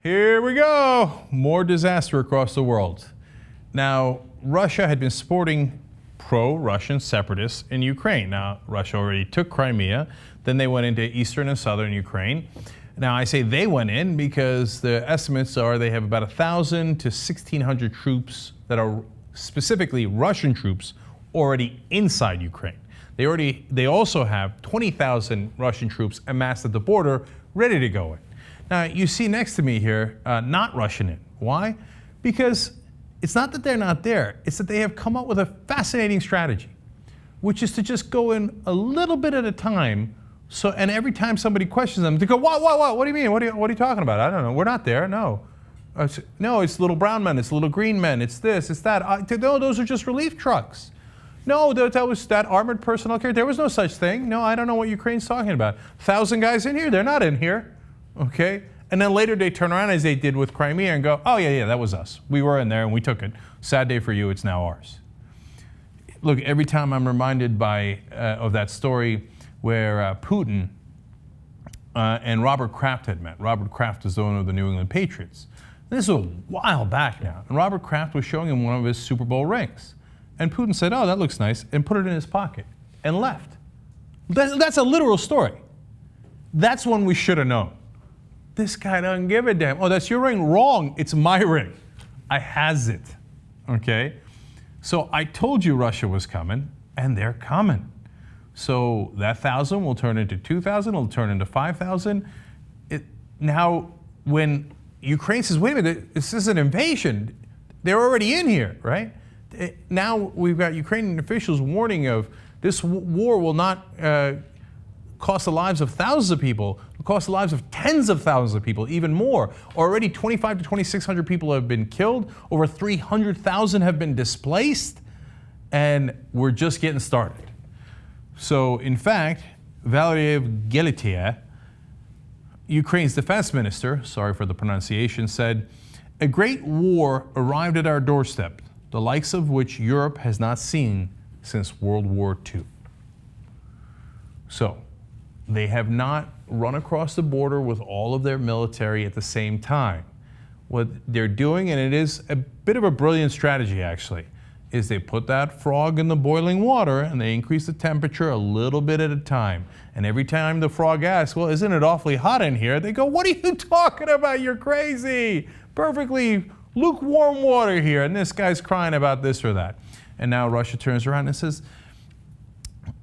Here we go. More disaster across the world. Now, Russia had been supporting pro-Russian separatists in Ukraine. Now, Russia already took Crimea. Then they went into eastern and southern Ukraine. Now, I say they went in because the estimates are they have about 1,000 to 1,600 troops that are specifically Russian troops already inside Ukraine. They also have 20,000 Russian troops amassed at the border ready to go in. Now, you see next to me here, not Russian in. Why? Because it's not that they're not there. It's that they have come up with a fascinating strategy, which is to just go in a little bit at a time. So, and every time somebody questions them, they go, what? What do you mean? What are you talking about? I don't know. We're not there. No. No, it's little brown men. It's little green men. It's this, it's that. No, those are just relief trucks. No, that was that armored personnel carrier. There was no such thing. No, I don't know what Ukraine's talking about. 1,000 guys in here. They're not in here. Okay? And then later they turn around as they did with Crimea and go, oh, yeah, that was us. We were in there and we took it. Sad day for you. It's now ours. Look, every time I'm reminded of that story where Putin and Robert Kraft had met. Robert Kraft is the owner of the New England Patriots. This is a while back now. And Robert Kraft was showing him one of his Super Bowl rings. And Putin said, oh, that looks nice, and put it in his pocket and left. That's a literal story. That's one we should have known. This guy doesn't give a damn. Oh, that's your ring? Wrong. It's my ring. I has it. Okay? So I told you Russia was coming, and they're coming. So that 1,000 will turn into 2,000, it'll turn into 5,000. Now, when Ukraine says, wait a minute, this is an invasion, they're already in here, right? Now we've got Ukrainian officials warning of this war will not cost the lives of thousands of people, it'll cost the lives of tens of thousands of people, even more. Already 2,500 to 2,600 people have been killed, over 300,000 have been displaced, and we're just getting started. So, in fact, Valery Geletier, Ukraine's defense minister, sorry for the pronunciation, said, a great war arrived at our doorstep, the likes of which Europe has not seen since World War II. So, they have not run across the border with all of their military at the same time. What they're doing, and it is a bit of a brilliant strategy actually, is they put that frog in the boiling water and they increase the temperature a little bit at a time. And every time the frog asks, well, isn't it awfully hot in here? They go, what are you talking about? You're crazy. Perfectly lukewarm water here. And this guy's crying about this or that. And now Russia turns around and says,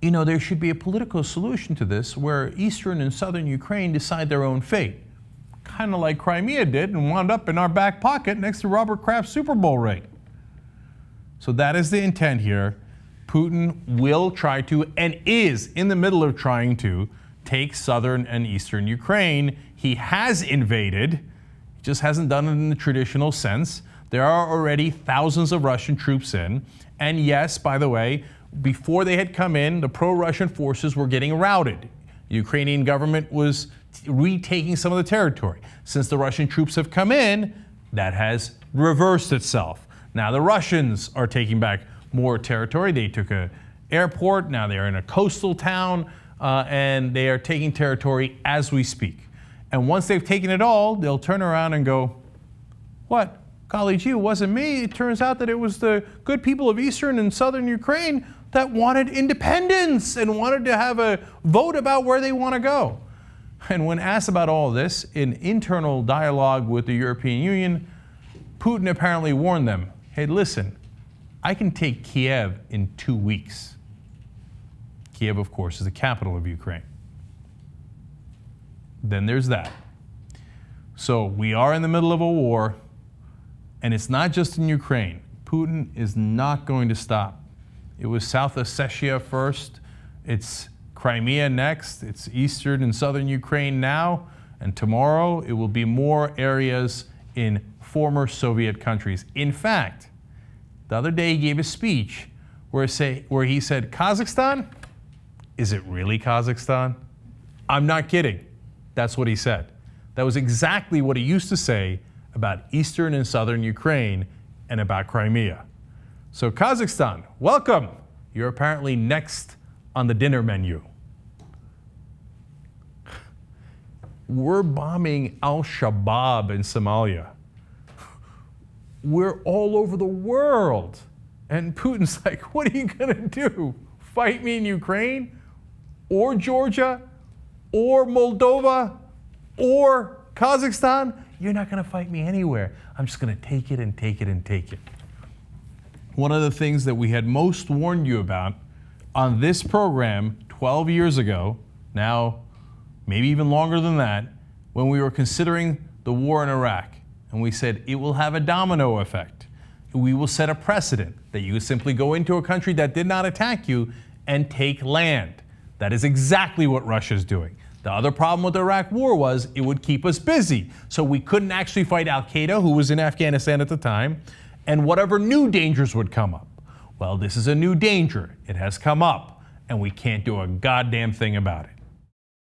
you know, there should be a political solution to this where eastern and southern Ukraine decide their own fate. Kind of like Crimea did and wound up in our back pocket next to Robert Kraft's Super Bowl ring. So that is the intent here. Putin will try to, and is in the middle of trying to, take southern and eastern Ukraine. He has invaded, he just hasn't done it in the traditional sense. There are already thousands of Russian troops in. And yes, by the way, before they had come in, the pro-Russian forces were getting routed. The Ukrainian government was retaking some of the territory. Since the Russian troops have come in, that has reversed itself. Now the Russians are taking back more territory. They took an airport, now they're in a coastal town, and they are taking territory as we speak. And once they've taken it all, they'll turn around and go, what? Golly gee, it wasn't me. It turns out that it was the good people of eastern and southern Ukraine that wanted independence and wanted to have a vote about where they want to go. And when asked about all this in internal dialogue with the European Union, Putin apparently warned them, hey, listen, I can take Kiev in 2 weeks. Kiev, of course, is the capital of Ukraine. Then there's that. So we are in the middle of a war, and it's not just in Ukraine. Putin is not going to stop. It was South Ossetia first, it's Crimea next, it's eastern and southern Ukraine now, and tomorrow it will be more areas in former Soviet countries. In fact, the other day he gave a speech where he said, Kazakhstan? Is it really Kazakhstan? I'm not kidding. That's what he said. That was exactly what he used to say about eastern and southern Ukraine and about Crimea. So Kazakhstan, welcome. You're apparently next on the dinner menu. we're bombing al-Shabaab in Somalia. We're all over the world. And Putin's like, what are you going to do? Fight me in Ukraine? Or Georgia? Or Moldova? Or Kazakhstan? You're not going to fight me anywhere. I'm just going to take it and take it and take it. One of the things that we had most warned you about on this program 12 years ago, now maybe even longer than that, when we were considering the war in Iraq, and we said it will have a domino effect. We will set a precedent that you simply go into a country that did not attack you and take land. That is exactly what Russia's doing. The other problem with the Iraq war was it would keep us busy. So we couldn't actually fight al-Qaeda, who was in Afghanistan at the time, and whatever new dangers would come up. Well, this is a new danger. It has come up, and we can't do a goddamn thing about it.